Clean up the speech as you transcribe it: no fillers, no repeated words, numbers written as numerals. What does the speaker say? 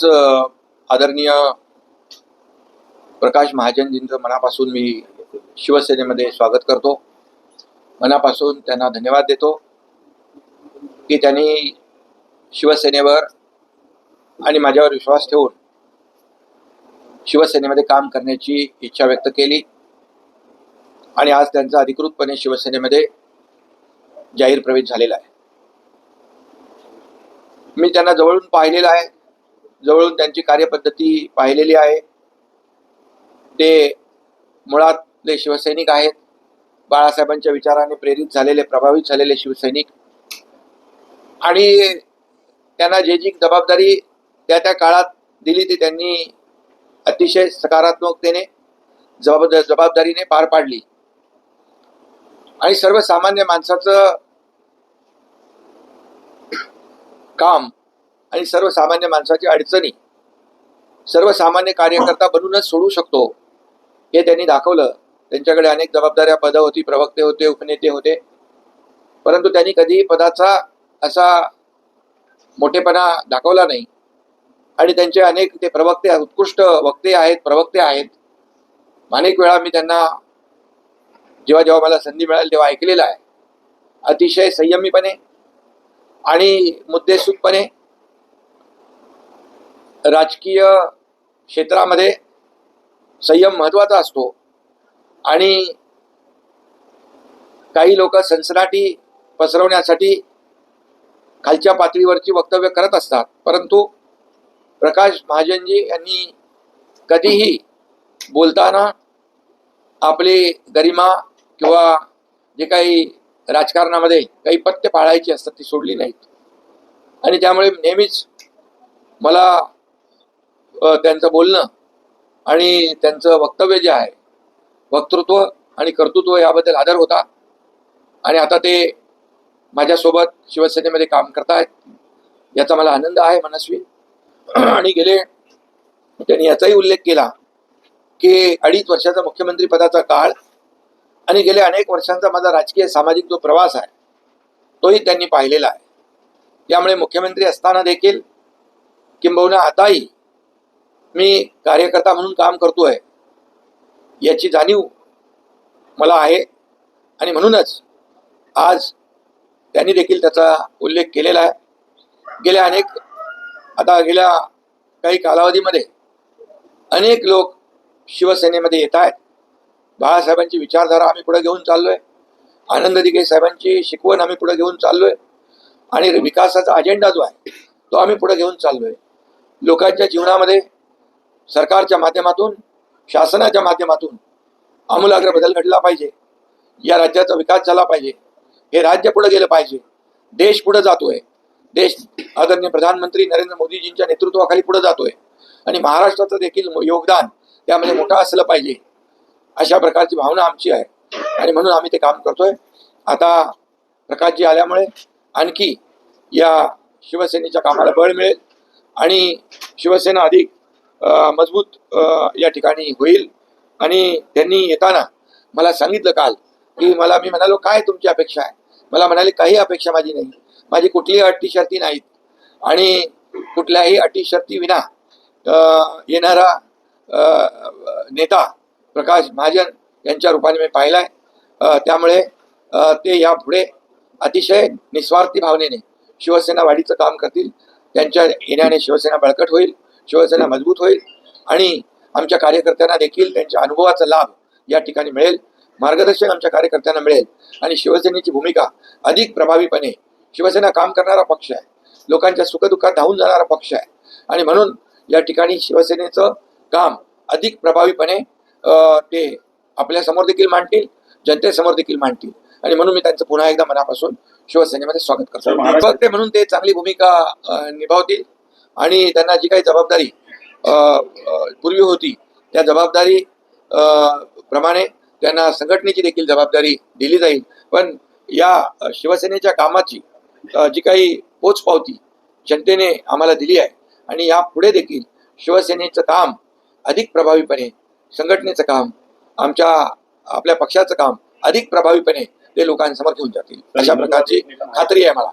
आज आदरणीय प्रकाश महाजनजींचं मनापासून मी शिवसेनेमध्ये स्वागत करतो. मनापासून त्यांना धन्यवाद देतो की त्यांनी शिवसेनेवर आणि माझ्यावर विश्वास ठेवून शिवसेनेमध्ये काम करण्याची इच्छा व्यक्त केली आणि आज त्यांचा अधिकृतपणे शिवसेनेमध्ये जाहीर प्रवेश झालेला आहे. मी त्यांना जवळून पाहिलेलं आहे, जवळून त्यांची कार्यपद्धती पाहिलेली आहे. ते मुळातले शिवसैनिक आहेत, बाळासाहेबांच्या विचाराने प्रेरित झालेले, प्रभावित झालेले शिवसैनिक. आणि त्यांना जी जी जबाबदारी त्या त्या काळात दिली ती त्यांनी अतिशय सकारात्मकतेने जबाबदारीने पार पाडली. आणि सर्वसामान्य माणसाचं काम आणि सर्वसामान्य माणसाची अडचणी सर्वसामान्य कार्यकर्ता बनूनच सोडू शकतो हे त्यांनी दाखवलं. त्यांच्याकडे अनेक जबाबदाऱ्या, पदं होती, प्रवक्ते होते, उपनेते होते, परंतु त्यांनी कधी पदाचा असा मोठेपणा दाखवला नाही. आणि त्यांचे अनेक ते प्रवक्ते, उत्कृष्ट वक्ते आहेत, प्रवक्ते आहेत. अनेक वेळा मी त्यांना जेव्हा जेव्हा मला संधी मिळाली तेव्हा ऐकलेलं आहे. अतिशय संयमीपणे आणि मुद्देसूदपणे राजकीय क्षेत्रामध्ये संयम महत्वाचा असतो. आणि काही लोक सनसनाटी पसरवण्यासाठी खालच्या पातळीवरची वक्तव्य करत असतात, परंतु प्रकाश महाजनजी यांनी कधीही बोलताना आपली गरिमा किंवा जे काही राजकारणामध्ये काही पथ्य पाळायची असतात ती सोडली नाहीत. आणि त्यामुळे नेहमीच मला त्यांचं बोलणं आणि त्यांचं वक्तव्य जे आहे, वक्तृत्व आणि कर्तृत्व याबद्दल आदर होता. आणि आता ते माझ्यासोबत शिवसेनेमध्ये काम करतायत याचा मला आनंद आहे मनस्वी. आणि त्यांनी याचाही उल्लेख केला की 2.5 वर्षाचा मुख्यमंत्री पदाचा काळ आणि गेले अनेक वर्षांचा माझा राजकीय सामाजिक जो प्रवास आहे तोही त्यांनी पाहिलेला आहे. त्यामुळे मुख्यमंत्री असताना देखील किंबहुना आताही मी कार्यकर्ता म्हणून काम करतोय याची जाणीव मला आहे. आणि म्हणूनच आज त्यांनी देखील त्याचा उल्लेख केलेला आहे. गेल्या काही कालावधीमध्ये अनेक लोक शिवसेनेमध्ये येत आहेत. बाळासाहेबांची विचारधारा आम्ही पुढे घेऊन चाललोय, आनंद दिघे साहेबांची शिकवण आम्ही पुढे घेऊन चाललोय आणि विकासाचा अजेंडा जो आहे तो आम्ही पुढे घेऊन चाललोय. लोकांच्या जीवनामध्ये सरकारच्या माध्यमातून, शासनाच्या माध्यमातून आमूलाग्र बदल घडला पाहिजे. या राज्याचा विकास झाला पाहिजे, हे राज्य पुढे गेलं पाहिजे, देश पुढे जातोय, देश आदरणीय प्रधानमंत्री नरेंद्र मोदीजींच्या नेतृत्वाखाली पुढे जातोय आणि महाराष्ट्राचं देखील योगदान त्यामध्ये मोठं असलं पाहिजे, अशा प्रकारची भावना आमची आहे. आणि म्हणून आम्ही ते काम करतोय. आता प्रकाशजी आल्यामुळे आणखी या शिवसेनेच्या कामाला बळ मिळेल आणि शिवसेना अधिक मजबूत या ठिकाणी होईल. आणि त्यांनी येताना मला सांगितलं काल की मी म्हणालो काय तुमची अपेक्षा आहे. मला म्हणाले काही अपेक्षा माझी नाही, माझी कुठलीही अटी शर्ती नाहीत आणि कुठल्याही अटी शर्ती विना येणारा नेता प्रकाश महाजन यांच्या रूपाने मी पाहिलाय. त्यामुळे ते यापुढे अतिशय निस्वार्थी भावनेने शिवसेना वाढीचं काम करतील. त्यांच्या येण्याने शिवसेना बळकट होईल, शिवसेना मजबूत होईल आणि आमच्या कार्यकर्त्यांना देखील त्यांच्या अनुभवाचा लाभ या ठिकाणी मिळेल, मार्गदर्शन आमच्या कार्यकर्त्यांना मिळेल. आणि शिवसेनेची भूमिका अधिक प्रभावीपणे, शिवसेना काम करणारा पक्ष आहे, लोकांच्या सुखदुःखात धावून जाणारा पक्ष आहे आणि म्हणून या ठिकाणी शिवसेनेचं काम अधिक प्रभावीपणे ते आपल्या समोर देखील मांडतील, जनतेसमोर देखील मांडतील. आणि म्हणून मी त्यांचं पुन्हा एकदा मनापासून शिवसेनेमध्ये स्वागत करतो. फक्त म्हणून ते चांगली भूमिका निभावतील आणि त्यांना जी काही जबाबदारी पूर्वी होती त्या जबाबदारी प्रमाणे त्यांना संघटनेची देखील जबाबदारी दिली जाईल. पण या शिवसेनेच्या कामाची जी काही पोचपावती जनतेने आम्हाला दिली आहे आणि या पुढे देखील शिवसेनेचं काम अधिक प्रभावीपणे, संघटनेचं काम, आपल्या पक्षाचं काम अधिक प्रभावीपणे ते लोकांसमोर घेऊन जातील, अशा प्रकारची खात्री आहे मला.